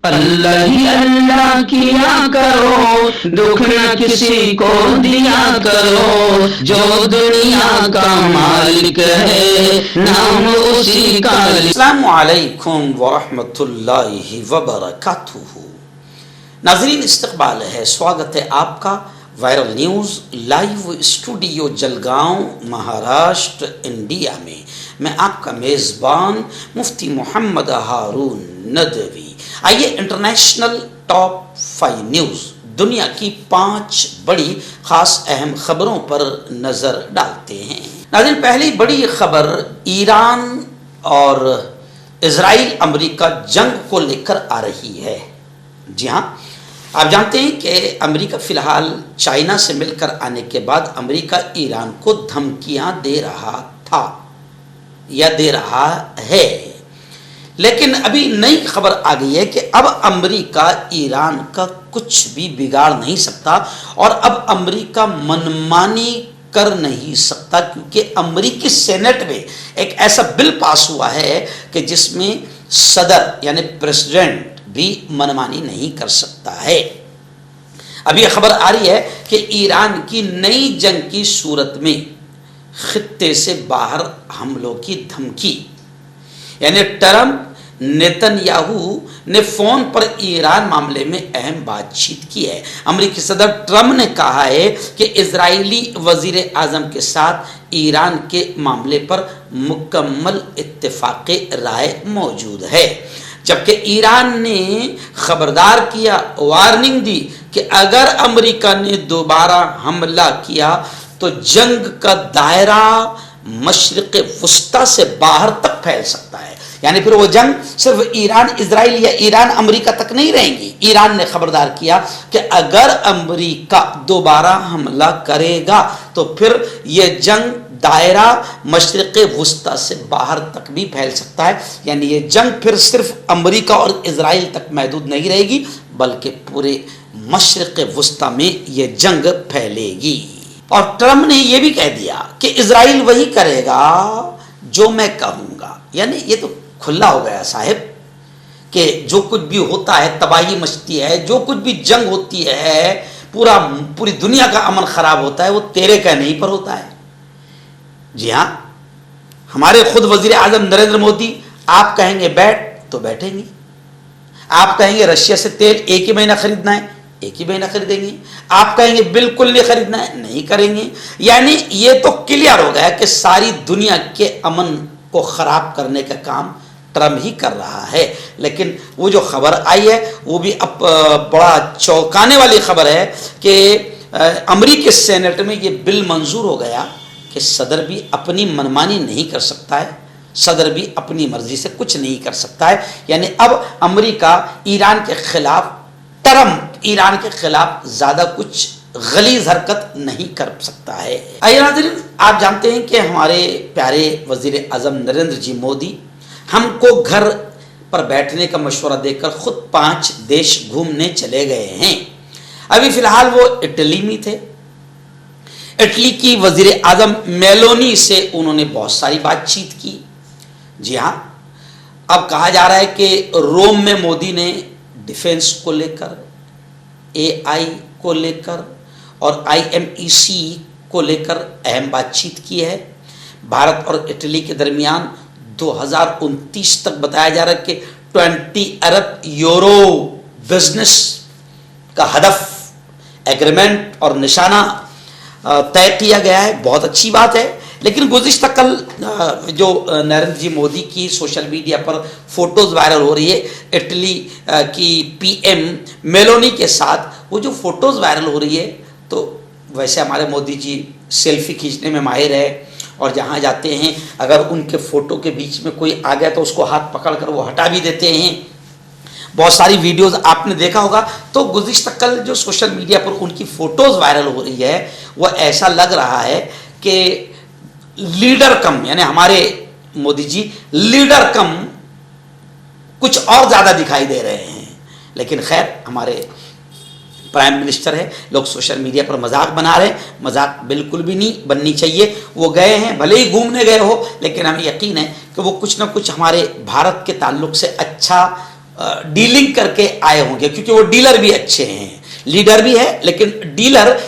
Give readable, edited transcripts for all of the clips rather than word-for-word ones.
اللہ ہی اللہ کیا کرو، دکھ نہ کسی کو دیا کرو، جو دنیا کا مالک ہے نام اسی کا۔ السلام علیکم ورحمۃ اللہ وبرکاتہ۔ ناظرین، استقبال ہے، سواگت ہے آپ کا viral news live studio Jalgaon, Maharashtra, India میں۔ میں آپ کا میزبان مفتی محمد ہارون ندوی۔ آئیے انٹرنیشنل ٹاپ 5 نیوز، دنیا کی 5 بڑی خاص اہم خبروں پر نظر ڈالتے ہیں۔ ناظرین، پہلی بڑی خبر ایران اور اسرائیل امریکہ جنگ کو لے کر آ رہی ہے۔ جی ہاں، آپ جانتے ہیں کہ امریکہ فی الحال چائنا سے مل کر آنے کے بعد امریکہ ایران کو دھمکیاں دے رہا تھا یا دے رہا ہے، لیکن ابھی نئی خبر آ گئی ہے کہ اب امریکہ ایران کا کچھ بھی بگاڑ نہیں سکتا، اور اب امریکہ منمانی کر نہیں سکتا، کیونکہ امریکی سینٹ میں ایک ایسا بل پاس ہوا ہے کہ جس میں صدر یعنی پریزیڈنٹ بھی منمانی نہیں کر سکتا ہے۔ اب یہ خبر آ رہی ہے کہ ایران کی نئی جنگ کی صورت میں خطے سے باہر حملوں کی دھمکی، یعنی ٹرمپ نیتن یاہو نے فون پر ایران معاملے میں اہم بات چیت کی ہے۔ امریکی صدر ٹرمپ نے کہا ہے کہ اسرائیلی وزیر اعظم کے ساتھ ایران کے معاملے پر مکمل اتفاق رائے موجود ہے، جبکہ ایران نے خبردار کیا، وارننگ دی کہ اگر امریکہ نے دوبارہ حملہ کیا تو جنگ کا دائرہ مشرق وسطی سے باہر تک پھیل سکتا ہے، یعنی پھر وہ جنگ صرف ایران اسرائیل یا ایران امریکہ تک نہیں رہیں گی۔ ایران نے خبردار کیا کہ اگر امریکہ دوبارہ حملہ کرے گا تو پھر یہ جنگ دائرہ مشرق وسطی سے باہر تک بھی پھیل سکتا ہے، یعنی یہ جنگ پھر صرف امریکہ اور اسرائیل تک محدود نہیں رہے گی، بلکہ پورے مشرق وسطی میں یہ جنگ پھیلے گی۔ اور ٹرمپ نے یہ بھی کہہ دیا کہ اسرائیل وہی کرے گا جو میں کہوں گا، یعنی یہ تو کھلا ہو گیا صاحب کہ جو کچھ بھی ہوتا ہے تباہی مچتی ہے، جو کچھ بھی جنگ ہوتی ہے، پوری دنیا کا امن خراب ہوتا ہے، وہ تیرے کہنے ہی پر ہوتا ہے۔ جی ہاں، ہمارے خود وزیر اعظم نریندر مودی آپ کہیں گے بیٹھ تو بیٹھیں گے، آپ کہیں گے رشیا سے تیل ایک ہی مہینہ خریدنا ہے، ایک ہی مہینہ خریدیں گے، آپ کہیں گے بالکل نہیں خریدنا ہے، نہیں کریں گے۔ یعنی یہ تو کلیئر ہو گیا کہ ساری دنیا کے امن کو خراب کرنے کا کام ٹرمپ ہی کر رہا ہے۔ لیکن وہ جو خبر آئی ہے وہ بھی اب بڑا چونکانے والی خبر ہے کہ امریکی سینٹ میں یہ بل منظور ہو گیا کہ صدر بھی اپنی منمانی نہیں کر سکتا ہے، صدر بھی اپنی مرضی سے کچھ نہیں کر سکتا ہے، یعنی اب امریکہ ایران کے خلاف، ٹرمپ ایران کے خلاف زیادہ کچھ غلیظ حرکت نہیں کر سکتا ہے۔ آئیے ناظرین، آپ جانتے ہیں کہ ہمارے پیارے وزیر اعظم نریندر جی مودی ہم کو گھر پر بیٹھنے کا مشورہ دے کر خود 5 دیش گھومنے چلے گئے ہیں۔ ابھی فی الحال وہ اٹلی میں تھے۔ اٹلی کی وزیر اعظم میلونی سے انہوں نے بہت ساری بات چیت کی۔ جی ہاں، اب کہا جا رہا ہے کہ روم میں مودی نے ڈیفنس کو لے کر، AI کو لے کر اور IMEC کو لے کر اہم بات چیت کی ہے۔ بھارت اور اٹلی کے درمیان 2029 تک بتایا جا رہا ہے کہ 20 ارب یورو بزنس کا ہدف، ایگریمنٹ اور نشانہ طے کیا گیا ہے۔ بہت اچھی بات ہے، لیکن گزشتہ کل جو نریندر جی مودی کی سوشل میڈیا پر فوٹوز وائرل ہو رہی ہے اٹلی کی PM میلونی کے ساتھ، وہ جو فوٹوز وائرل ہو رہی ہے، تو ویسے ہمارے مودی جی سیلفی کھینچنے میں ماہر ہے، اور جہاں جاتے ہیں اگر ان کے فوٹو کے بیچ میں کوئی آ گیا تو اس کو ہاتھ پکڑ کر وہ ہٹا بھی دیتے ہیں۔ بہت ساری ویڈیوز آپ نے دیکھا ہوگا۔ تو گزشتہ کل جو سوشل میڈیا پر ان کی فوٹوز وائرل ہو رہی ہے، وہ ایسا لگ رہا ہے کہ لیڈر کم، یعنی ہمارے مودی جی لیڈر کم کچھ اور زیادہ دکھائی دے رہے ہیں۔ لیکن خیر، ہمارے پرائم منسٹر ہے، لوگ سوشل میڈیا پر مذاق بنا رہے ہیں، مذاق بالکل بھی نہیں بننی چاہیے۔ وہ گئے ہیں، بھلے ہی گھومنے گئے ہو، لیکن ہمیں یقین ہے کہ وہ کچھ نہ کچھ ہمارے بھارت کے تعلق سے اچھا ڈیلنگ کر کے آئے ہوں گے، کیونکہ وہ ڈیلر بھی اچھے ہیں، لیڈر بھی ہے لیکن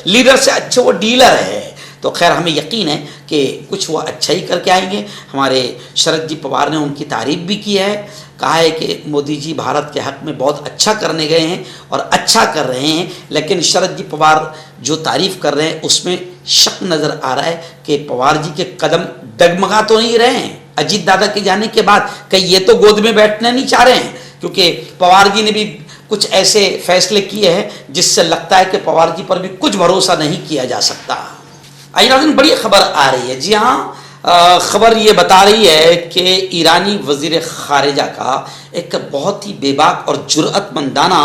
لیڈر سے اچھے وہ ڈیلر ہے. تو خیر ہمیں یقین ہے کہ کچھ وہ اچھا ہی کر کے آئیں گے. ہمارے شرد جی پوار نے ان کی تعریف بھی کی ہے، کہا ہے کہ مودی جی بھارت کے حق میں بہت اچھا کرنے گئے ہیں اور اچھا کر رہے ہیں، لیکن شرد جی پوار جو تعریف کر رہے ہیں اس میں شک نظر آ رہا ہے کہ پوار جی کے قدم ڈگمگا تو نہیں رہے ہیں اجیت دادا کے جانے کے بعد، کہ یہ تو گود میں بیٹھنا نہیں چاہ رہے ہیں، کیونکہ پوار جی نے بھی کچھ ایسے فیصلے کیے ہیں جس سے لگتا ہے کہ پوار جی پر بھی کچھ بھروسہ نہیں کیا جا سکتا. آئیے ناظرین، بڑی خبر آ رہی ہے. جی ہاں، خبر یہ بتا رہی ہے کہ ایرانی وزیر خارجہ کا ایک بہت ہی بے باک اور جرأت مندانہ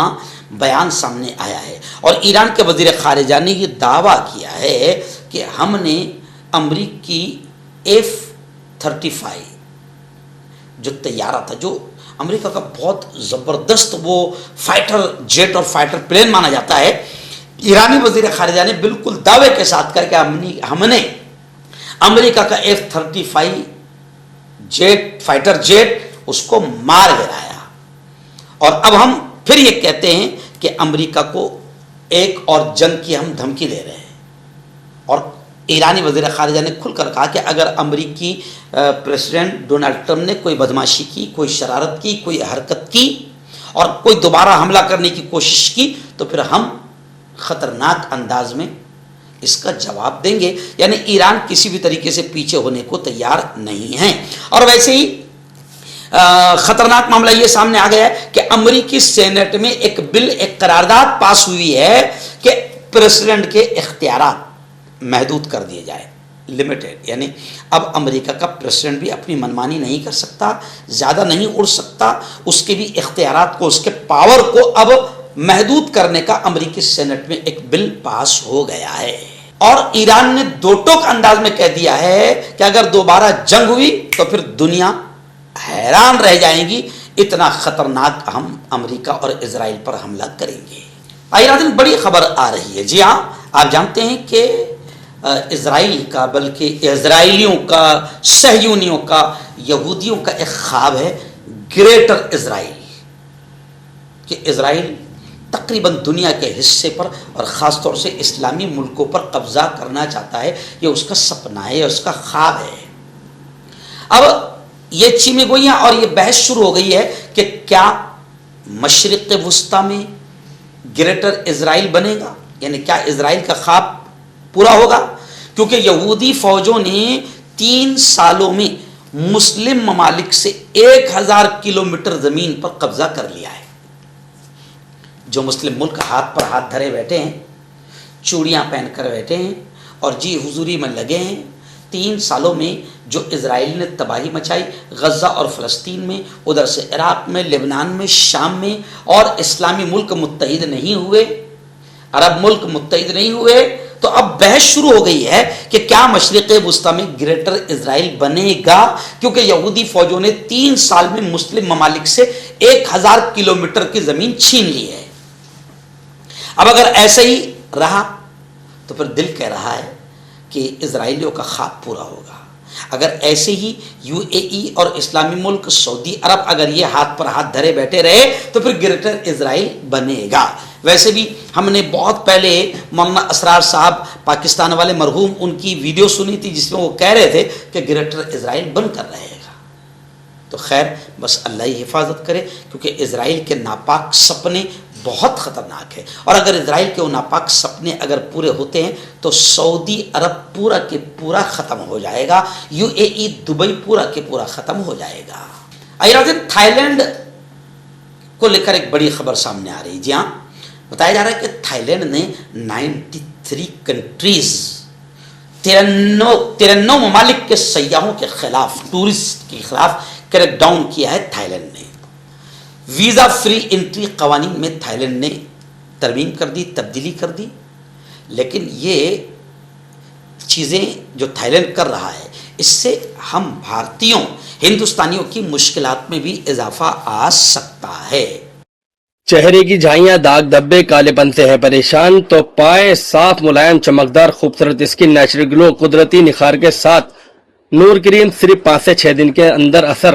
بیان سامنے آیا ہے، اور ایران کے وزیر خارجہ نے یہ دعویٰ کیا ہے کہ ہم نے امریکی F-35 جو طیارہ تھا، جو امریکہ کا بہت زبردست وہ فائٹر جیٹ اور فائٹر پلین مانا جاتا ہے، ایرانی وزیر خارجہ نے بالکل دعوے کے ساتھ کر کے ہم نے امریکہ کا F-35 جیٹ فائٹر جیٹ اس کو مار گرایا، اور اب ہم پھر یہ کہتے ہیں کہ امریکہ کو ایک اور جنگ کی ہم دھمکی دے رہے ہیں. اور ایرانی وزیر خارجہ نے کھل کر کہا کہ اگر امریکی پریزیڈنٹ ڈونلڈ ٹرمپ نے کوئی بدماشی کی، کوئی شرارت کی، کوئی حرکت کی اور کوئی دوبارہ حملہ کرنے کی کوشش کی تو پھر ہم خطرناک انداز میں اس کا جواب دیں گے. یعنی ایران کسی بھی طریقے سے پیچھے ہونے کو تیار نہیں ہے. اور ویسے ہی خطرناک معاملہ یہ سامنے آ گیا ہے کہ امریکی سینٹ میں ایک بل، ایک قرارداد پاس ہوئی ہے کہ پریزیڈنٹ کے اختیارات محدود کر دیے جائے، لمیٹڈ. یعنی اب امریکہ کا پریزیڈنٹ بھی اپنی منمانی نہیں کر سکتا، زیادہ نہیں اڑ سکتا، اس کے بھی اختیارات کو، اس کے پاور کو اب محدود کرنے کا امریکی سینٹ میں ایک بل پاس ہو گیا ہے. اور ایران نے دو ٹوک انداز میں کہہ دیا ہے کہ اگر دوبارہ جنگ ہوئی تو پھر دنیا حیران رہ جائیں گی، اتنا خطرناک ہم امریکہ اور اسرائیل پر حملہ کریں گے. آئیے ناظرین، بڑی خبر آ رہی ہے. جی ہاں، آپ جانتے ہیں کہ اسرائیل کا، بلکہ اسرائیلیوں کا، صہیونیوں کا، یہودیوں کا ایک خواب ہے گریٹر اسرائیل، کہ اسرائیل تقریباً دنیا کے حصے پر اور خاص طور سے اسلامی ملکوں پر قبضہ کرنا چاہتا ہے. یہ اس کا سپنا ہے، اس کا خواب ہے. اب یہ چیمیں گوئیاں اور یہ بحث شروع ہو گئی ہے کہ کیا مشرق وسطیٰ میں گریٹر اسرائیل بنے گا، یعنی کیا اسرائیل کا خواب پورا ہوگا، کیونکہ یہودی فوجوں نے 3 سالوں میں مسلم ممالک سے 1000 کلومیٹر زمین پر قبضہ کر لیا ہے. جو مسلم ملک ہاتھ پر ہاتھ دھرے بیٹھے ہیں، چوڑیاں پہن کر بیٹھے ہیں اور جی حضوری میں لگے ہیں، 3 سالوں میں جو اسرائیل نے تباہی مچائی غزہ اور فلسطین میں، ادھر سے عراق میں، لبنان میں، شام میں، اور اسلامی ملک متحد نہیں ہوئے، عرب ملک متحد نہیں ہوئے، تو اب بحث شروع ہو گئی ہے کہ کیا مشرق وسطیٰ میں گریٹر اسرائیل بنے گا، کیونکہ یہودی فوجوں نے 3 سال میں مسلم ممالک سے 1000 کلومیٹر کی زمین چھین لی ہے. اب اگر ایسا ہی رہا تو پھر دل کہہ رہا ہے کہ اسرائیلیوں کا خواب پورا ہوگا. اگر ایسے ہی UAE اور اسلامی ملک سعودی عرب اگر یہ ہاتھ پر ہاتھ دھرے بیٹھے رہے تو پھر گریٹر اسرائیل بنے گا. ویسے بھی ہم نے بہت پہلے مولانا اسرار صاحب پاکستان والے مرحوم، ان کی ویڈیو سنی تھی جس میں وہ کہہ رہے تھے کہ گریٹر اسرائیل بن کر رہے گا. تو خیر بس اللہ ہی حفاظت کرے، کیونکہ اسرائیل کے ناپاک سپنے بہت خطرناک ہے. اور اگر اسرائیل کے وہ ناپاک سپنے اگر پورے ہوتے ہیں تو سعودی عرب پورا کے پورا ختم ہو جائے گا، UAE دبئی پورا کے پورا ختم ہو جائے گا. آئیے تھائی لینڈ کو لے کر ایک بڑی خبر سامنے آ رہی. جی ہاں، بتایا جا رہا ہے کہ تھائی لینڈ نے 93 کنٹریز 93 ممالک کے سیاحوں کے خلاف، ٹورسٹ کے خلاف کریک ڈاؤن کیا ہے تھائی لینڈ نے. ویزا فری انٹری قوانین میں تھائی لینڈ نے ترمیم کر دی، تبدیلی کر دی. لیکن یہ چیزیں جو تھائی لینڈ کر رہا ہے اس سے ہم بھارتیوں، ہندوستانیوں کی مشکلات میں بھی اضافہ آ سکتا ہے. چہرے کی جھائیاں، داغ دھبے، کالے پن سے ہے پریشان تو پائیں صاف ملائم چمکدار خوبصورت اسکن نیچرل گلو قدرتی نکھار کے ساتھ نور کریم صرف 5 سے 6 دن کے اندر اثر